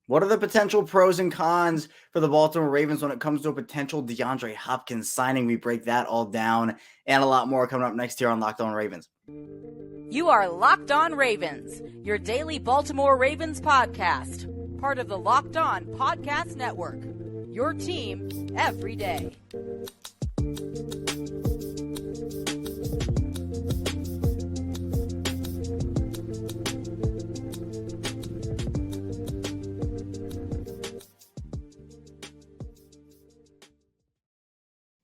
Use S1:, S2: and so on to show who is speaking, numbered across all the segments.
S1: What are the potential pros and cons for the Baltimore Ravens when it comes to a potential DeAndre Hopkins signing? We break that all down and a lot more coming up next here on Locked On Ravens.
S2: You are Locked On Ravens, your daily Baltimore Ravens podcast, part of the Locked On Podcast Network, your team every day.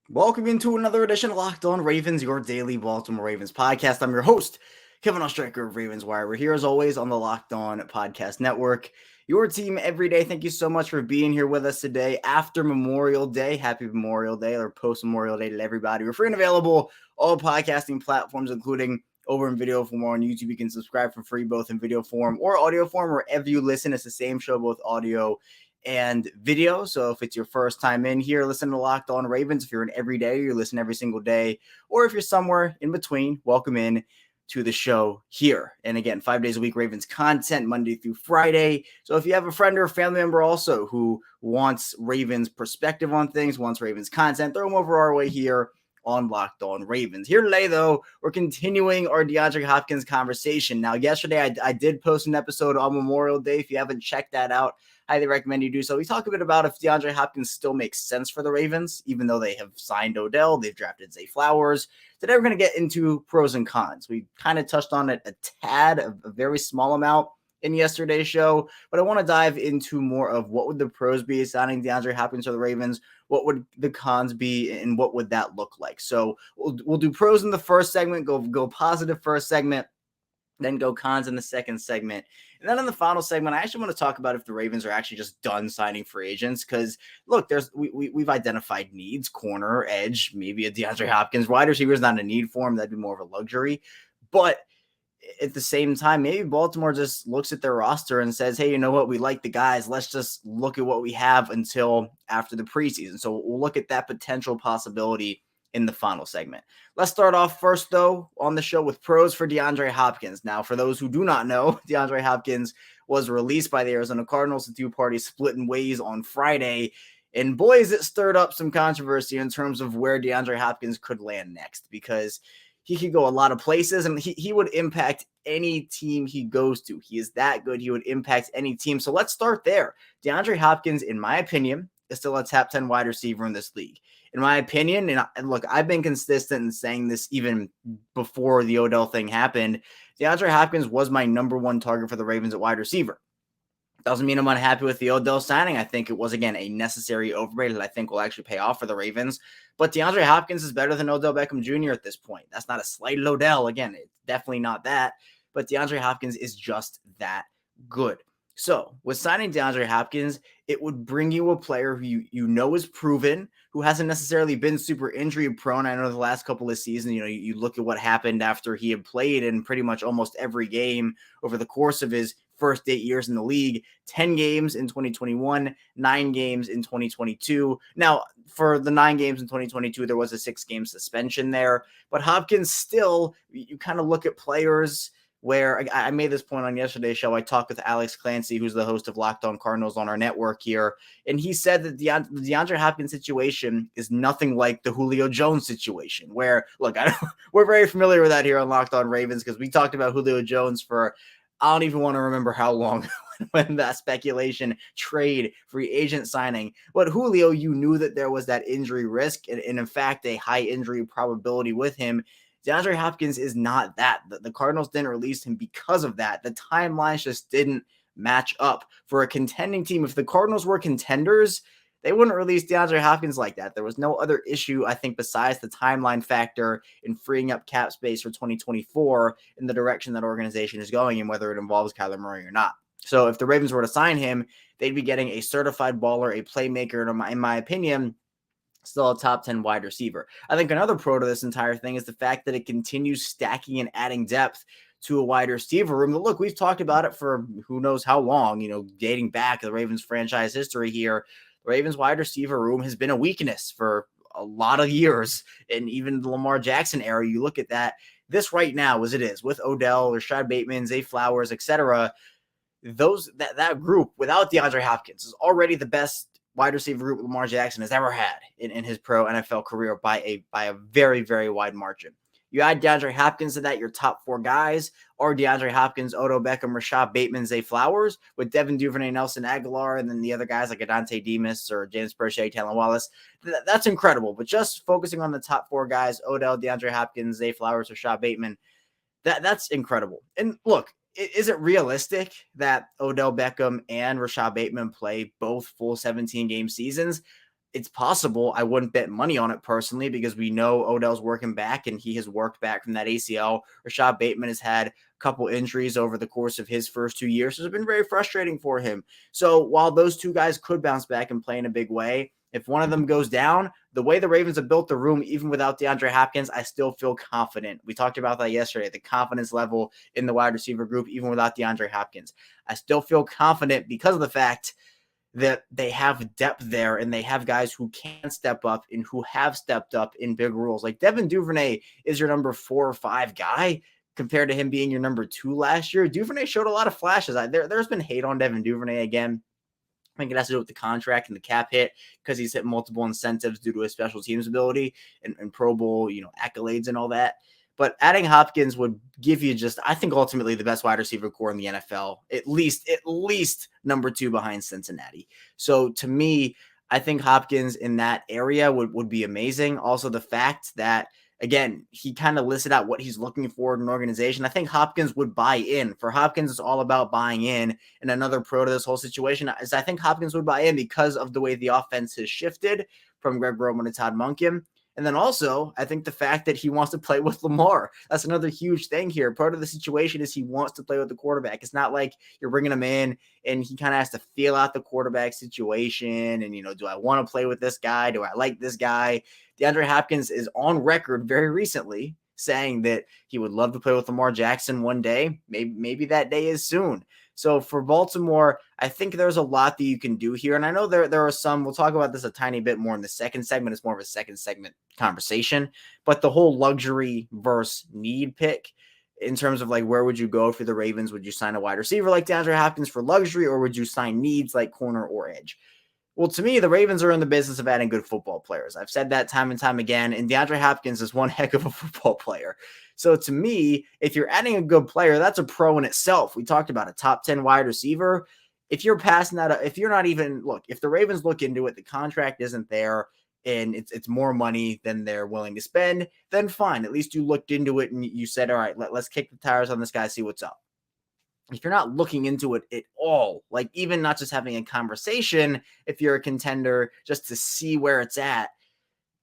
S1: Welcome into another edition of Locked On Ravens, your daily Baltimore Ravens podcast. I'm your host, Kevin Oestreicher of Ravens Wire. We're here as always on the Locked On Podcast Network, your team every day. Thank you so much for being here with us today after Memorial Day. Happy Memorial Day or post-Memorial Day to everybody. We're free and available all podcasting platforms, including over in video form on YouTube. You can subscribe for free both in video form or audio form. Wherever you listen, it's the same show, both audio and video. So if it's your first time in here, listen to Locked On Ravens. If you're an everyday, you listen every single day, or if you're somewhere in between, welcome in to the show here. And again, 5 days a week, Ravens content, Monday through Friday. So if you have a friend or a family member also who wants Ravens perspective on things, wants Ravens content, throw them over our way here on Locked On Ravens. Here today, though, we're continuing our DeAndre Hopkins conversation. Now, yesterday, I did post an episode on Memorial Day. If you haven't checked that out, highly recommend you do so. We talk a bit about if DeAndre Hopkins still makes sense for the Ravens, even though they have signed Odell, they've drafted Zay Flowers. Today, we're going to get into pros and cons. We kind of touched on it a tad, a very small amount in yesterday's show, but I want to dive into more of what would the pros be signing DeAndre Hopkins for the Ravens, what would the cons be, and what would that look like? So we'll do pros in the first segment, go positive first segment, then go cons in the second segment. And then in the final segment, I actually want to talk about if the Ravens are actually just done signing free agents. Because, look, we've identified needs, corner, edge, maybe a DeAndre Hopkins. Wide receiver is not a need for him. That'd be more of a luxury. But at the same time, maybe Baltimore just looks at their roster and says, hey, you know what? We like the guys. Let's just look at what we have until after the preseason. So we'll look at that potential possibility in the final segment. Let's start off first, though, on the show with pros for DeAndre Hopkins. Now, for those who do not know, DeAndre Hopkins was released by the Arizona Cardinals. The two parties split in ways on Friday. And boy, has it stirred up some controversy in terms of where DeAndre Hopkins could land next, because he could go a lot of places, and he would impact any team he goes to. He is that good. He would impact any team. So let's start there. DeAndre Hopkins, in my opinion, is still a top 10 wide receiver in this league. In my opinion, and look, I've been consistent in saying this even before the Odell thing happened, DeAndre Hopkins was my number one target for the Ravens at wide receiver. Doesn't mean I'm unhappy with the Odell signing. I think it was, again, a necessary overrate that I think will actually pay off for the Ravens. But DeAndre Hopkins is better than Odell Beckham Jr. at this point. That's not a slight at Odell. Again, it's definitely not that. But DeAndre Hopkins is just that good. So with signing DeAndre Hopkins, it would bring you a player who you know is proven, who hasn't necessarily been super injury prone. I know the last couple of seasons, you look at what happened after he had played in pretty much almost every game over the course of his first 8 years in the league, 10 games in 2021, 9 games in 2022. Now, for the 9 games in 2022, there was a 6-game suspension there, but Hopkins still, you kind of look at players where I made this point on yesterday's show. I talked with Alex Clancy, who's the host of Locked On Cardinals on our network here, and he said that the DeAndre Hopkins situation is nothing like the Julio Jones situation, where, look, we're very familiar with that here on Locked On Ravens because we talked about Julio Jones for, I don't even want to remember how long when that speculation, trade, free agent signing. But Julio, you knew that there was that injury risk and in fact, a high injury probability with him. DeAndre Hopkins is not that. The Cardinals didn't release him because of that. The timelines just didn't match up for a contending team. If the Cardinals were contenders, they wouldn't release DeAndre Hopkins like that. There was no other issue, I think, besides the timeline factor in freeing up cap space for 2024 in the direction that organization is going in, whether it involves Kyler Murray or not. So if the Ravens were to sign him, they'd be getting a certified baller, a playmaker, in my opinion, still a top 10 wide receiver. I think another pro to this entire thing is the fact that it continues stacking and adding depth to a wide receiver room. But look, we've talked about it for who knows how long, dating back the Ravens franchise history here. The Ravens wide receiver room has been a weakness for a lot of years. And even the Lamar Jackson era, you look at that, this right now as it is with Odell, Rashad Bateman, Zay Flowers, etc., that group without DeAndre Hopkins is already the best wide receiver group Lamar Jackson has ever had in his pro NFL career by a very, very wide margin. You add DeAndre Hopkins to that, your top 4 guys are DeAndre Hopkins, Odell Beckham, Rashad Bateman, Zay Flowers, with Devin Duvernay, Nelson Aguilar, and then the other guys like Adante Demas or James Prochet, Talon Wallace. That's incredible. But just focusing on the top 4 guys, Odell, DeAndre Hopkins, Zay Flowers, Rashad Bateman, that's incredible. And look, is it realistic that Odell Beckham and Rashad Bateman play both full 17-game seasons? It's possible. I wouldn't bet money on it personally because we know Odell's working back and he has worked back from that ACL. Rashad Bateman has had a couple injuries over the course of his first 2 years. So it's been very frustrating for him. So while those 2 guys could bounce back and play in a big way, if one of them goes down, the way the Ravens have built the room, even without DeAndre Hopkins, I still feel confident. We talked about that yesterday, the confidence level in the wide receiver group, even without DeAndre Hopkins. I still feel confident because of the fact that they have depth there and they have guys who can step up and who have stepped up in big roles. Like Devin Duvernay is your number 4 or 5 guy compared to him being your number 2 last year. Duvernay showed a lot of flashes. There's been hate on Devin Duvernay again. I think it has to do with the contract and the cap hit because he's hit multiple incentives due to his special teams ability and Pro Bowl, accolades and all that. But adding Hopkins would give you just, I think, ultimately the best wide receiver core in the NFL, at least number 2 behind Cincinnati. So to me, I think Hopkins in that area would be amazing. Also, the fact that, again, he kind of listed out what he's looking for in an organization. I think Hopkins would buy in. For Hopkins, it's all about buying in. And another pro to this whole situation is I think Hopkins would buy in because of the way the offense has shifted from Greg Roman to Todd Monken. And then also, I think the fact that he wants to play with Lamar, that's another huge thing here. Part of the situation is he wants to play with the quarterback. It's not like you're bringing him in and he kind of has to feel out the quarterback situation. And, do I want to play with this guy? Do I like this guy? DeAndre Hopkins is on record very recently saying that he would love to play with Lamar Jackson one day. Maybe that day is soon. So for Baltimore, I think there's a lot that you can do here. And I know there are some, we'll talk about this a tiny bit more in the second segment. It's more of a second segment conversation, but the whole luxury versus need pick in terms of like, where would you go for the Ravens? Would you sign a wide receiver like DeAndre Hopkins for luxury, or would you sign needs like corner or edge? Well, to me, the Ravens are in the business of adding good football players. I've said that time and time again, and DeAndre Hopkins is one heck of a football player. So to me, if you're adding a good player, that's a pro in itself. We talked about a top 10 wide receiver. If you're passing that, if you're not even, look, if the Ravens look into it, the contract isn't there, and it's more money than they're willing to spend, then fine. At least you looked into it and you said, all right, let's kick the tires on this guy, see what's up. If you're not looking into it at all, like even not just having a conversation, if you're a contender, just to see where it's at,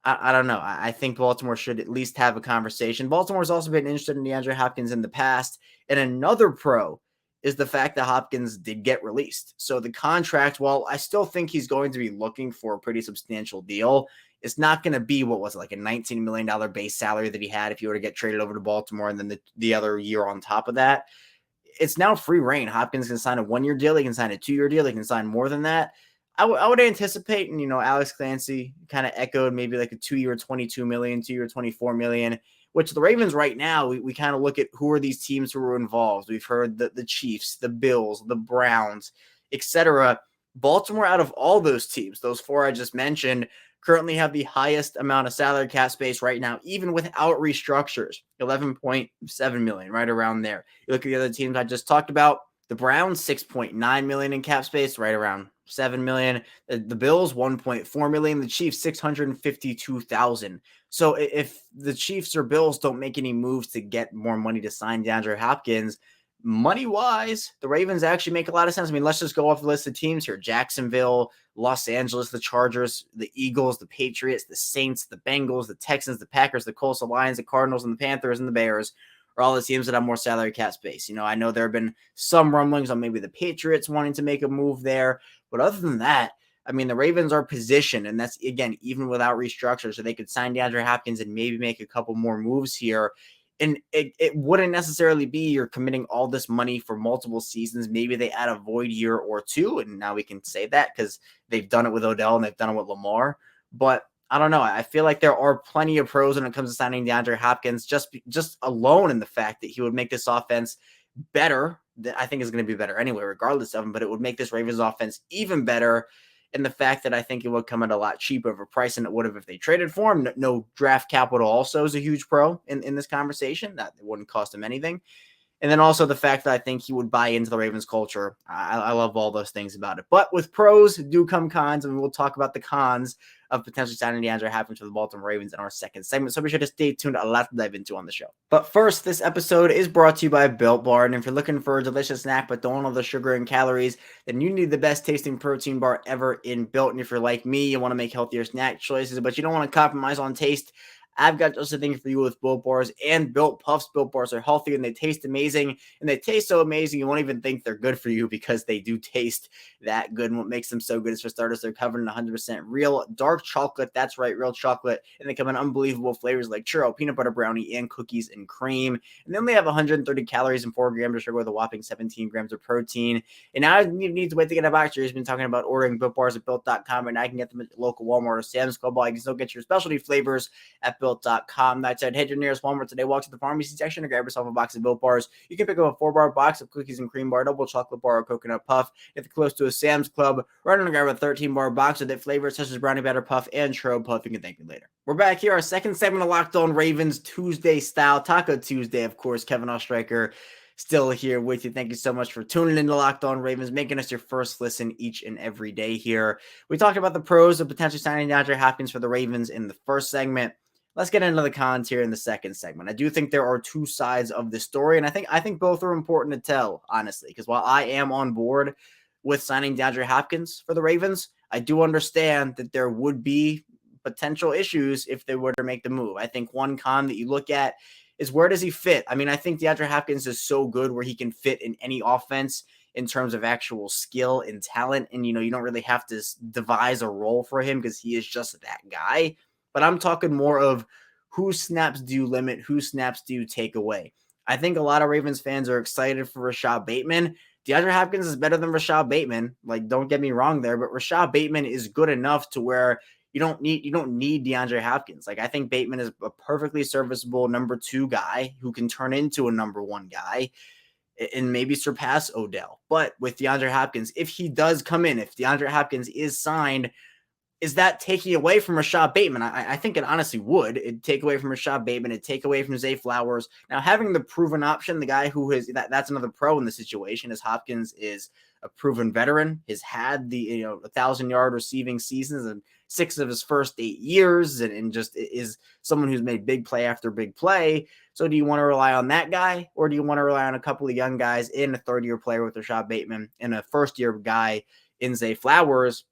S1: I don't know. I think Baltimore should at least have a conversation. Baltimore's also been interested in DeAndre Hopkins in the past. And another pro is the fact that Hopkins did get released. So the contract, while I still think he's going to be looking for a pretty substantial deal, it's not going to be, what was it, like a $19 million base salary that he had if he were to get traded over to Baltimore and then the other year on top of that. It's now free reign. Hopkins can sign a 1-year deal. He can sign a 2-year deal. He can sign more than that. I would anticipate, and, Alex Clancy kind of echoed maybe like a 2-year, $22 million, 2-year, $24 million, which the Ravens right now, we kind of look at who are these teams who are involved. We've heard the Chiefs, the Bills, the Browns, etc. Baltimore, out of all those teams, those 4 I just mentioned, currently have the highest amount of salary cap space right now, even without restructures, $11.7 million, right around there. You look at the other teams I just talked about, the Browns, $6.9 million in cap space, right around $7 million. The Bills, $1.4 million. The Chiefs, $652,000. So if the Chiefs or Bills don't make any moves to get more money to sign DeAndre Hopkins, money-wise, the Ravens actually make a lot of sense. I mean, let's just go off the list of teams here. Jacksonville, Los Angeles, the Chargers, the Eagles, the Patriots, the Saints, the Bengals, the Texans, the Packers, the Colts, the Lions, the Cardinals, and the Panthers, and the Bears are all the teams that have more salary cap space. I know there have been some rumblings on maybe the Patriots wanting to make a move there. But other than that, I mean, the Ravens are positioned, and that's, again, even without restructure, so they could sign DeAndre Hopkins and maybe make a couple more moves here. And it wouldn't necessarily be you're committing all this money for multiple seasons. Maybe they add a void year or 2, and now we can say that because they've done it with Odell and they've done it with Lamar. But I don't know. I feel like there are plenty of pros when it comes to signing DeAndre Hopkins, just alone in the fact that he would make this offense better that I think is going to be better anyway, regardless of him, but it would make this Ravens offense even better. And the fact that I think it would come at a lot cheaper of a price than it would have if they traded for him. No draft capital also is a huge pro in this conversation. That it wouldn't cost him anything. And then also the fact that I think he would buy into the Ravens culture. I love all those things about it. But with pros do come cons, and we'll talk about the cons of potentially signing DeAndre Hopkins for the Baltimore Ravens in our second segment. So be sure to stay tuned. A lot to dive into on the show. But first, this episode is brought to you by Built Bar. And if you're looking for a delicious snack but don't want all the sugar and calories, then you need the best tasting protein bar ever in Built. And if you're like me, you want to make healthier snack choices, but you don't want to compromise on taste, I've got just a thing for you with Built Bars and Built Puffs. Built Bars are healthy and they taste amazing. And they taste so amazing, you won't even think they're good for you because they do taste that good. And what makes them so good is, for starters, they're covered in 100% real dark chocolate. That's right, real chocolate. And they come in unbelievable flavors like churro, peanut butter brownie, and cookies and cream. And they only have 130 calories and 4 grams of sugar with a whopping 17 grams of protein. And now you need to wait to get a box. You've been talking about ordering Built Bars at Built.com, and I can get them at your local Walmart or Sam's Club. You can still get your specialty flavors at Built.com. That said, head to your nearest Walmart today, walk to the pharmacy section, and grab yourself a box of Built Bars. You can pick up a 4-bar box of cookies and cream bar, double chocolate bar, or coconut puff. If you're close to a Sam's Club, run and grab a 13-bar box with flavors such as brownie batter puff and churro puff. You can thank me later. We're back here, our second segment of Locked On Ravens, Tuesday style, Taco Tuesday, of course. Kevin Oestreicher still here with you. Thank you so much for tuning in to Locked On Ravens, making us your first listen each and every day here. We talked about the pros of potentially signing DeAndre Hopkins for the Ravens in the first segment. Let's get into the cons here in the second segment. I do think there are two sides of this story, and I think both are important to tell, honestly, because while I am on board with signing DeAndre Hopkins for the Ravens, I do understand that there would be potential issues if they were to make the move. I think one con that you look at is, where does he fit? I mean, I think DeAndre Hopkins is so good where he can fit in any offense in terms of actual skill and talent. And, you don't really have to devise a role for him because he is just that guy. But I'm talking more of, whose snaps do you limit? Whose snaps do you take away? I think a lot of Ravens fans are excited for Rashad Bateman. DeAndre Hopkins is better than Rashad Bateman. Like, don't get me wrong there, but Rashad Bateman is good enough to where you don't need DeAndre Hopkins. Like, I think Bateman is a perfectly serviceable number 2 guy who can turn into a number 1 guy and maybe surpass Odell. But with DeAndre Hopkins, if he does come in, if DeAndre Hopkins is signed, is that taking away from Rashad Bateman? I think it honestly would. It'd take away from Rashad Bateman. It'd take away from Zay Flowers. Now, having the proven option, the guy who is that's another pro in the situation, is Hopkins is a proven veteran, has had the 1,000-yard receiving seasons in 6 of his first 8 years, and just is someone who's made big play after big play. So do you want to rely on that guy, or do you want to rely on a couple of young guys in a third-year player with Rashad Bateman and a first-year guy in Zay Flowers?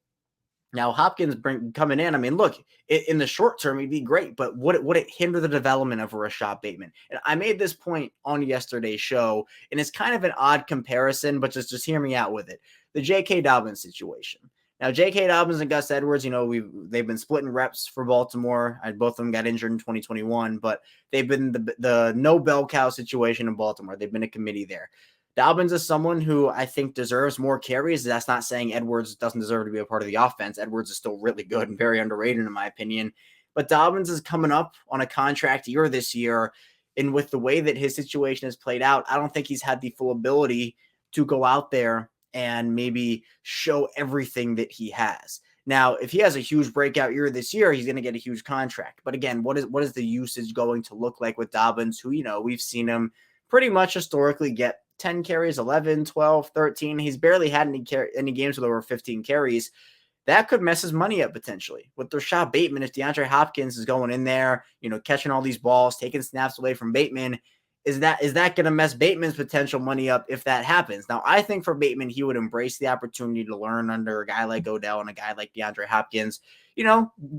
S1: Now, Hopkins coming in, I mean, look, in the short term, he'd be great, but would it hinder the development of Rashad Bateman? And I made this point on yesterday's show, and it's kind of an odd comparison, but just hear me out with it. The J.K. Dobbins situation. Now, J.K. Dobbins and Gus Edwards, they've been splitting reps for Baltimore. Both of them got injured in 2021, but they've been the no bell cow situation in Baltimore. They've been a committee there. Dobbins is someone who I think deserves more carries. That's not saying Edwards doesn't deserve to be a part of the offense. Edwards is still really good and very underrated in my opinion. But Dobbins is coming up on a contract year this year. And with the way that his situation has played out, I don't think he's had the full ability to go out there and maybe show everything that he has. Now, if he has a huge breakout year this year, he's going to get a huge contract. But again, what is the usage going to look like with Dobbins, who, we've seen him pretty much historically get 10 carries, 11, 12, 13. He's barely had any games with over 15 carries. That could mess his money up potentially. With Rashad Bateman, if DeAndre Hopkins is going in there, catching all these balls, taking snaps away from Bateman, is that going to mess Bateman's potential money up if that happens? Now, I think for Bateman, he would embrace the opportunity to learn under a guy like Odell and a guy like DeAndre Hopkins.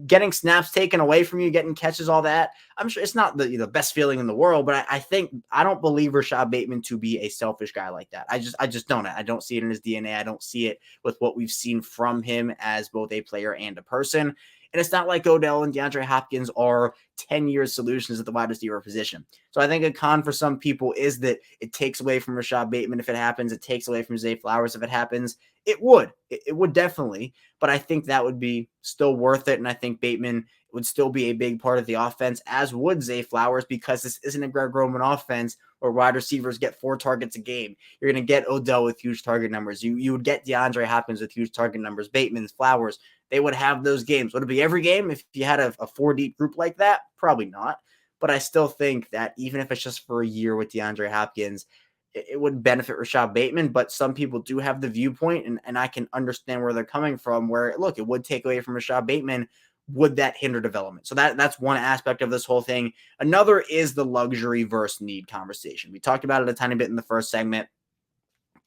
S1: Getting snaps taken away from you, getting catches, all that. I'm sure it's not the best feeling in the world, but I don't believe Rashad Bateman to be a selfish guy like that. I just don't. I don't see it in his DNA. I don't see it with what we've seen from him as both a player and a person. And it's not like Odell and DeAndre Hopkins are 10-year solutions at the wide receiver position. So I think a con for some people is that it takes away from Rashad Bateman if it happens. It takes away from Zay Flowers if it happens. It would. It would definitely. But I think that would be still worth it. And I think Bateman would still be a big part of the offense, as would Zay Flowers, because this isn't a Greg Roman offense where wide receivers get 4 targets a game. You're going to get Odell with huge target numbers. You would get DeAndre Hopkins with huge target numbers. Bateman's, Flowers, they would have those games. Would it be every game if you had a 4-deep group like that? Probably not. But I still think that even if it's just for a year with DeAndre Hopkins, it would benefit Rashad Bateman. But some people do have the viewpoint, and I can understand where they're coming from, where, look, it would take away from Rashad Bateman. Would that hinder development? So that's one aspect of this whole thing. Another is the luxury versus need conversation. We talked about it a tiny bit in the first segment.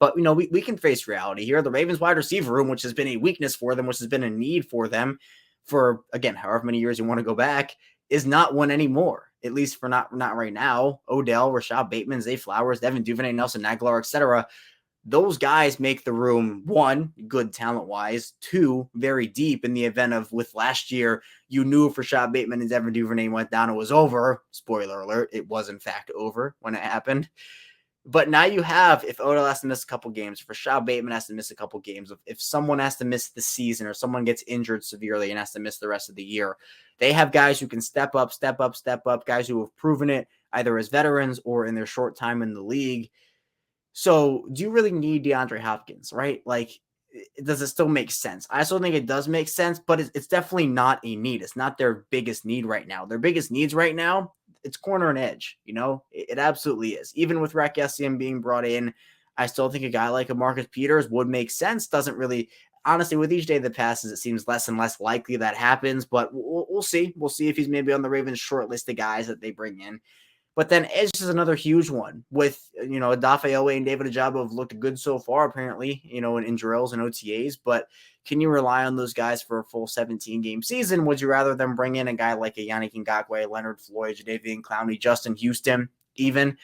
S1: But, we can face reality here. The Ravens wide receiver room, which has been a weakness for them, which has been a need for them for, again, however many years you want to go back, is not one anymore, at least for not right now. Odell, Rashad Bateman, Zay Flowers, Devin Duvernay, Nelson Aguilar, etc. Those guys make the room, 1, good talent-wise, 2, very deep in the event of, with last year, you knew if Rashad Bateman and Devin Duvernay went down, it was over. Spoiler alert, it was in fact over when it happened. But now you have, if Odell has to miss a couple games, if Rashad Bateman has to miss a couple games, if someone has to miss the season or someone gets injured severely and has to miss the rest of the year, they have guys who can step up, guys who have proven it either as veterans or in their short time in the league. So do you really need DeAndre Hopkins, right? Like, does it still make sense? I still think it does make sense, but it's definitely not a need. It's not their biggest need right now. Their biggest needs right now, it's corner and edge. It absolutely is. Even with Rack Essian being brought in, I still think a guy like a Marcus Peters would make sense. Doesn't really, honestly, with each day that passes, it seems less and less likely that happens, but we'll see. We'll see if he's maybe on the Ravens short list of guys that they bring in. But then edge is another huge one with, Odafe Oweh and David Ojabo have looked good so far, apparently, in drills and OTAs. But can you rely on those guys for a full 17-game season? Would you rather them bring in a guy like a Yannick Ngakoue, Leonard Floyd, Jadeveon Clowney, Justin Houston, even?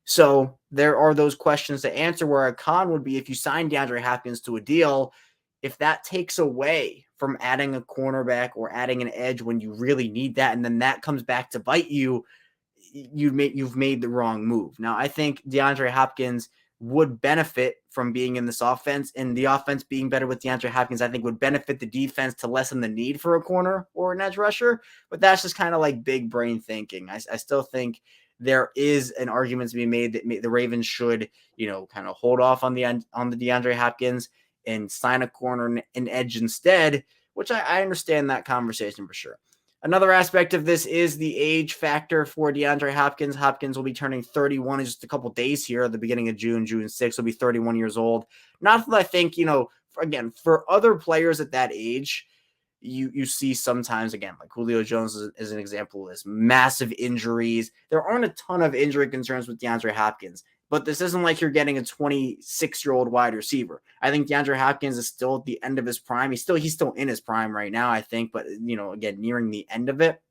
S1: So there are those questions to answer, where a con would be if you sign DeAndre Hopkins to a deal, if that takes away from adding a cornerback or adding an edge when you really need that, and then that comes back to bite you, you've made the wrong move. Now, I think DeAndre Hopkins would benefit from being in this offense, and the offense being better with DeAndre Hopkins, I think, would benefit the defense to lessen the need for a corner or an edge rusher. But that's just kind of like big brain thinking. I still think there is an argument to be made that the Ravens should, kind of hold off on the DeAndre Hopkins and sign a corner and edge instead, which I understand that conversation for sure. Another aspect of this is the age factor for DeAndre Hopkins. Hopkins will be turning 31 in just a couple days here at the beginning of June 6th. He'll be 31 years old. Not that I think, for other players at that age, you see sometimes, again, like Julio Jones is an example of this, massive injuries. There aren't a ton of injury concerns with DeAndre Hopkins, but this isn't like you're getting a 26-year-old wide receiver. I think DeAndre Hopkins is still at the end of his prime. He's still in his prime right now, I think, but, again, nearing the end of it.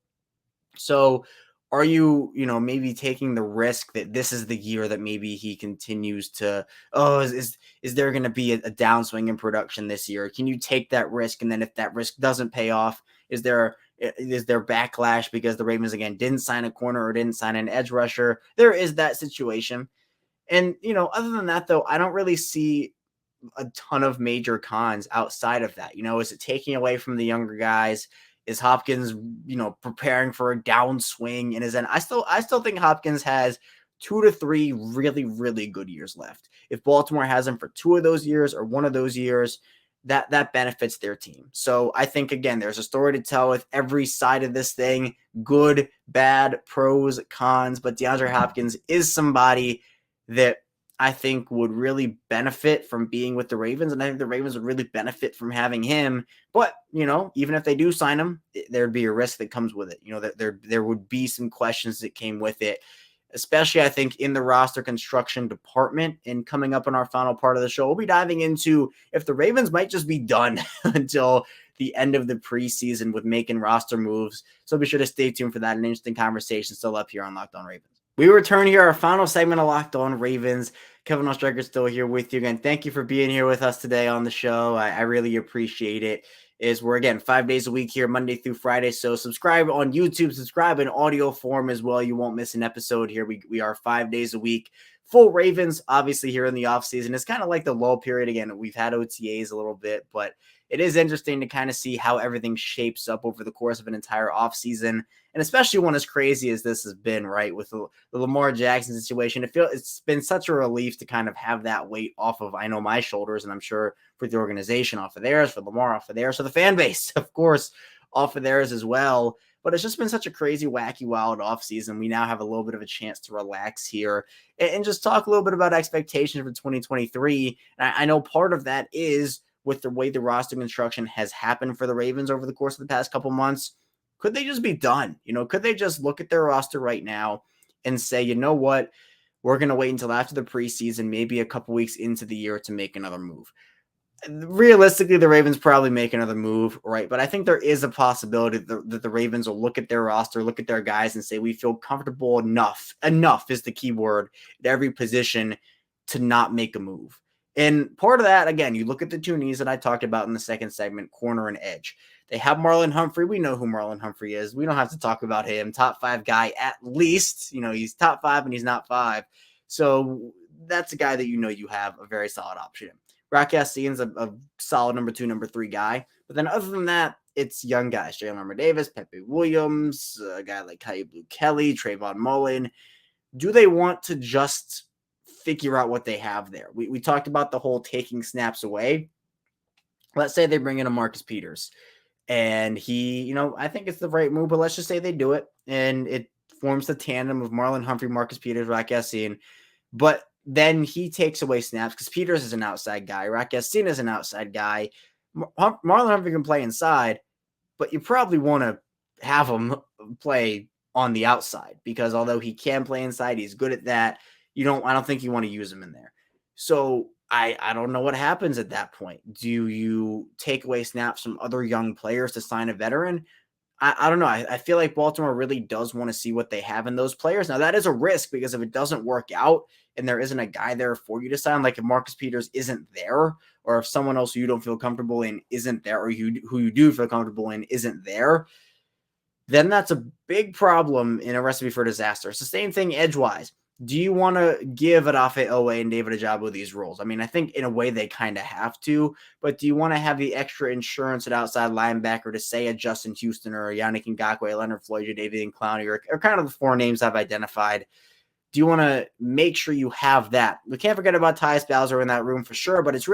S1: So are you, maybe taking the risk that this is the year that maybe he continues to, is there going to be a downswing in production this year? Can you take that risk? And then if that risk doesn't pay off, is there backlash because the Ravens, again, didn't sign a corner or didn't sign an edge rusher? There is that situation. And, other than that, though, I don't really see a ton of major cons outside of that. Is it taking away from the younger guys? Is Hopkins, preparing for a downswing in his end? I still think Hopkins has 2 to 3 really, really good years left. If Baltimore has him for 2 of those years or 1 of those years, that benefits their team. So I think, again, there's a story to tell with every side of this thing, good, bad, pros, cons, but DeAndre Hopkins is somebody that I think would really benefit from being with the Ravens. And I think the Ravens would really benefit from having him. But, even if they do sign him, there'd be a risk that comes with it. That there would be some questions that came with it, especially, I think, in the roster construction department. And coming up in our final part of the show, we'll be diving into if the Ravens might just be done until the end of the preseason with making roster moves. So be sure to stay tuned for that. An interesting conversation still up here on Locked On Ravens. We return here, our final segment of Locked On Ravens. Kevin Oestreicher still here with you again. Thank you for being here with us today on the show. I really appreciate it. We're, again, 5 days a week here, Monday through Friday. So subscribe on YouTube, subscribe in audio form as well. You won't miss an episode here. We are 5 days a week full Ravens, obviously, here in the offseason. It's kind of like the lull period. Again, we've had OTAs a little bit, but it is interesting to kind of see how everything shapes up over the course of an entire offseason. And especially one as crazy as this has been, right, with the Lamar Jackson situation. It's been such a relief to kind of have that weight off of, I know, my shoulders, and I'm sure for the organization off of theirs, for Lamar off of theirs, so the fan base, of course, off of theirs as well. But it's just been such a crazy, wacky, wild offseason. We now have a little bit of a chance to relax here and just talk a little bit about expectations for 2023. And I know part of that is with the way the roster construction has happened for the Ravens over the course of the past couple months. Could they just be done? Could they just look at their roster right now and say, you know what, we're going to wait until after the preseason, maybe a couple weeks into the year to make another move? Realistically, the Ravens probably make another move, right? But I think there is a possibility that the Ravens will look at their roster, look at their guys and say, we feel comfortable enough is the key word, at every position to not make a move. And part of that, again, you look at the two needs that I talked about in the second segment, corner and edge. They have Marlon Humphrey. We know who Marlon Humphrey is. We don't have to talk about him. Top 5 guy at least. He's top 5 and he's not 5. So that's a guy that you have a very solid option. Rock Ya-Sin's a solid number 2, number 3 guy. But then other than that, it's young guys. Jalen Armour-Davis, Pepe Williams, a guy like Kyu Blu Kelly, Trayvon Mullen. Do they want to just figure out what they have there? We talked about the whole taking snaps away. Let's say they bring in a Marcus Peters. And he, I think it's the right move, but let's just say they do it. And it forms the tandem of Marlon Humphrey, Marcus Peters, Rock Ya-Sin. But then he takes away snaps because Peters is an outside guy. Rock Ya-Sin is an outside guy. Marlon Humphrey can play inside, but you probably want to have him play on the outside because although he can play inside, he's good at that. I don't think you want to use him in there. So I don't know what happens at that point. Do you take away snaps from other young players to sign a veteran? I don't know. I feel like Baltimore really does want to see what they have in those players. Now, that is a risk because if it doesn't work out and there isn't a guy there for you to sign, like if Marcus Peters isn't there or if someone else who you don't feel comfortable in isn't there or who you do feel comfortable in isn't there, then that's a big problem in a recipe for disaster. It's the same thing edgewise. Do you want to give Odafe Owe and David Ojabo these roles? I mean, I think in a way they kind of have to, but do you want to have the extra insurance at outside linebacker to say a Justin Houston or a Yannick Ngakoue, Leonard Floyd, David Clowney, or kind of the 4 names I've identified? Do you want to make sure you have that? We can't forget about Tyus Bowser in that room for sure, but it's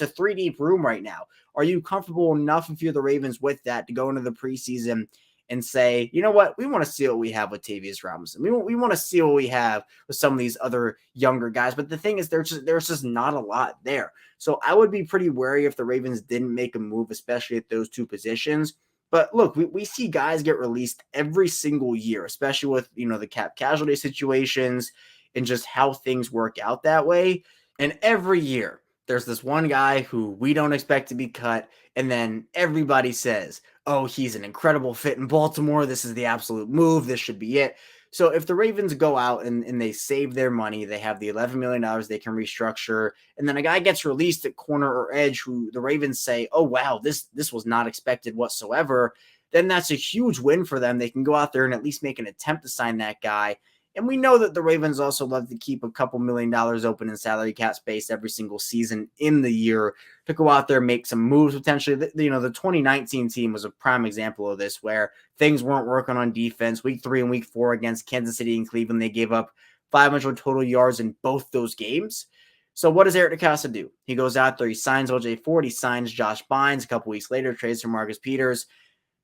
S1: a 3-deep room right now. Are you comfortable enough if you're the Ravens with that to go into the preseason and say, you know what, we want to see what we have with Tavius Robinson. We want to see what we have with some of these other younger guys. But the thing is, there's just not a lot there. So I would be pretty wary if the Ravens didn't make a move, especially at those 2 positions. But look, we see guys get released every single year, especially with, the cap casualty situations and just how things work out that way. And every year there's this one guy who we don't expect to be cut. And then everybody says, oh, he's an incredible fit in Baltimore. This is the absolute move. This should be it. So if the Ravens go out and they save their money, they have the $11 million they can restructure, and then a guy gets released at corner or edge who the Ravens say, oh, wow, this was not expected whatsoever, then that's a huge win for them. They can go out there and at least make an attempt to sign that guy. And we know that the Ravens also love to keep a couple $1 million open in salary cap space every single season in the year to go out there, make some moves potentially. The 2019 team was a prime example of this where things weren't working on defense. Week 3 and week 4 against Kansas City and Cleveland, they gave up 500 total yards in both those games. So what does Eric DeCosta do? He goes out there, he signs OJ Ford, he signs Josh Bynes. A couple weeks later, trades for Marcus Peters.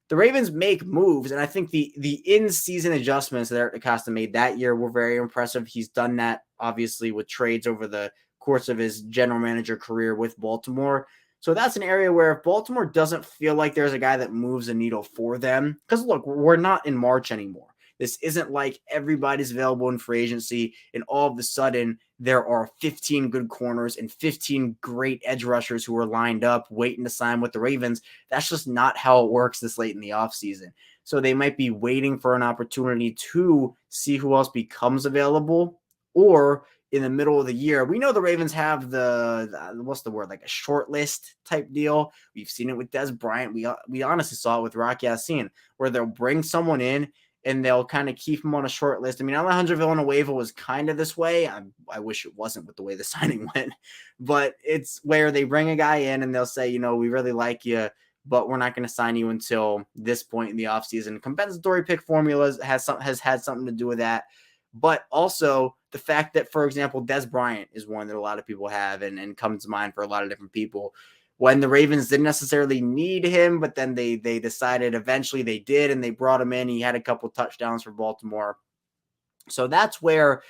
S1: The Ravens make moves, and I think the in-season adjustments that Eric DeCosta made that year were very impressive. He's done that, obviously, with trades over the course of his general manager career with Baltimore. So that's an area where if Baltimore doesn't feel like there's a guy that moves the needle for them, because, look, we're not in March anymore. This isn't like everybody's available in free agency and all of a sudden there are 15 good corners and 15 great edge rushers who are lined up waiting to sign with the Ravens. That's just not how it works this late in the offseason. So they might be waiting for an opportunity to see who else becomes available, or in the middle of the year, we know the Ravens have like a short list type deal. We've seen it with Des Bryant. We honestly saw it with Rock Ya-Sin, where they'll bring someone in and they'll kind of keep him on a short list. I mean, Alejandro Villanueva was kind of this way. I wish it wasn't with the way the signing went, but it's where they bring a guy in and they'll say, you know, we really like you, but we're not going to sign you until this point in the offseason. Compensatory pick formulas has had something to do with that. But also the fact that, for example, Des Bryant is one that a lot of people have and comes to mind for a lot of different people. When the Ravens didn't necessarily need him, but then they decided eventually they did, and they brought him in. He had a couple touchdowns for Baltimore. So that's where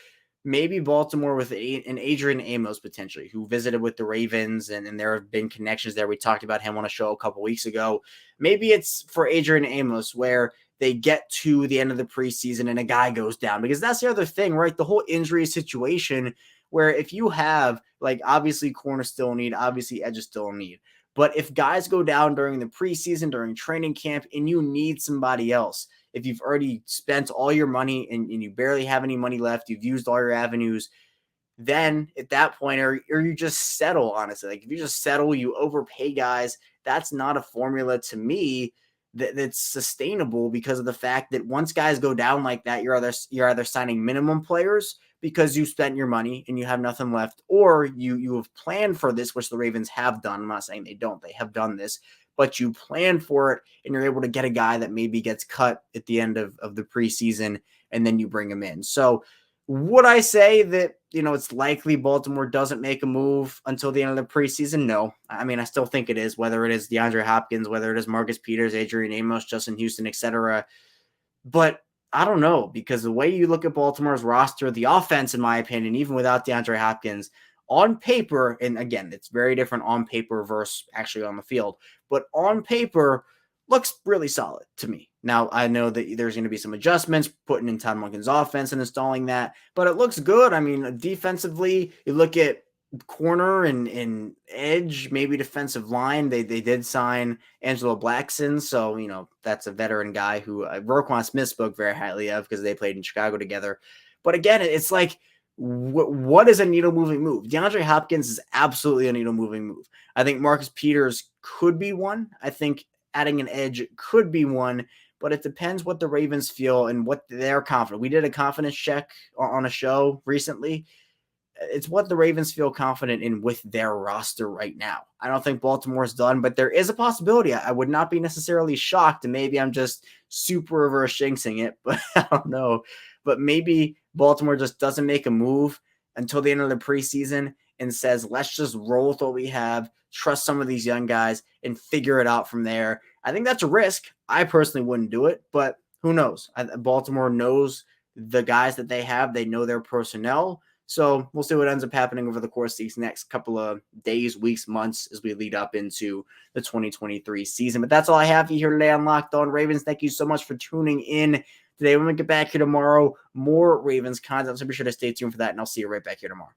S1: maybe Baltimore with an Adrian Amos potentially, who visited with the Ravens, and there have been connections there. We talked about him on a show a couple weeks ago. Maybe it's for Adrian Amos where they get to the end of the preseason and a guy goes down, because that's the other thing, right? The whole injury situation where if you have, like, obviously corner still need, obviously edges still need. But if guys go down during the preseason, during training camp, and you need somebody else, if you've already spent all your money and you barely have any money left, you've used all your avenues, then at that point, or you just settle, honestly. Like, if you just settle, you overpay guys, that's not a formula to me that's sustainable, because of the fact that once guys go down like that, you're either signing minimum players because you spent your money and you have nothing left, or you have planned for this, which the Ravens have done. I'm not saying they don't. They have done this, but you plan for it and you're able to get a guy that maybe gets cut at the end of the preseason, and then you bring him in. So would I say that, you know, it's likely Baltimore doesn't make a move until the end of the preseason? No. I mean, I still think it is, whether it is DeAndre Hopkins, whether it is Marcus Peters, Adrian Amos, Justin Houston, etc. But I don't know, because the way you look at Baltimore's roster, the offense, in my opinion, even without DeAndre Hopkins, on paper, and again, it's very different on paper versus actually on the field, but on paper, looks really solid to me. Now, I know that there's going to be some adjustments, putting in Todd Monken's offense and installing that, but it looks good. I mean, defensively, you look at corner and edge, maybe defensive line. They did sign Angelo Blackson, so, you know, that's a veteran guy who Roquan Smith spoke very highly of because they played in Chicago together. But again, it's like, what is a needle-moving move? DeAndre Hopkins is absolutely a needle-moving move. I think Marcus Peters could be one. I think adding an edge could be one, but it depends what the Ravens feel and what they're confident. We did a confidence check on a show recently. It's what the Ravens feel confident in with their roster right now. I don't think Baltimore's done, but there is a possibility. I would not be necessarily shocked, and maybe I'm just super reverse jinxing it, but I don't know. But maybe Baltimore just doesn't make a move until the end of the preseason and says, let's just roll with what we have, trust some of these young guys, and figure it out from there. I think that's a risk. I personally wouldn't do it, but who knows? Baltimore knows the guys that they have. They know their personnel. So we'll see what ends up happening over the course of these next couple of days, weeks, months as we lead up into the 2023 season. But that's all I have for you here today on Locked On Ravens. Thank you so much for tuning in today. When we get back here tomorrow, more Ravens content. So be sure to stay tuned for that, and I'll see you right back here tomorrow.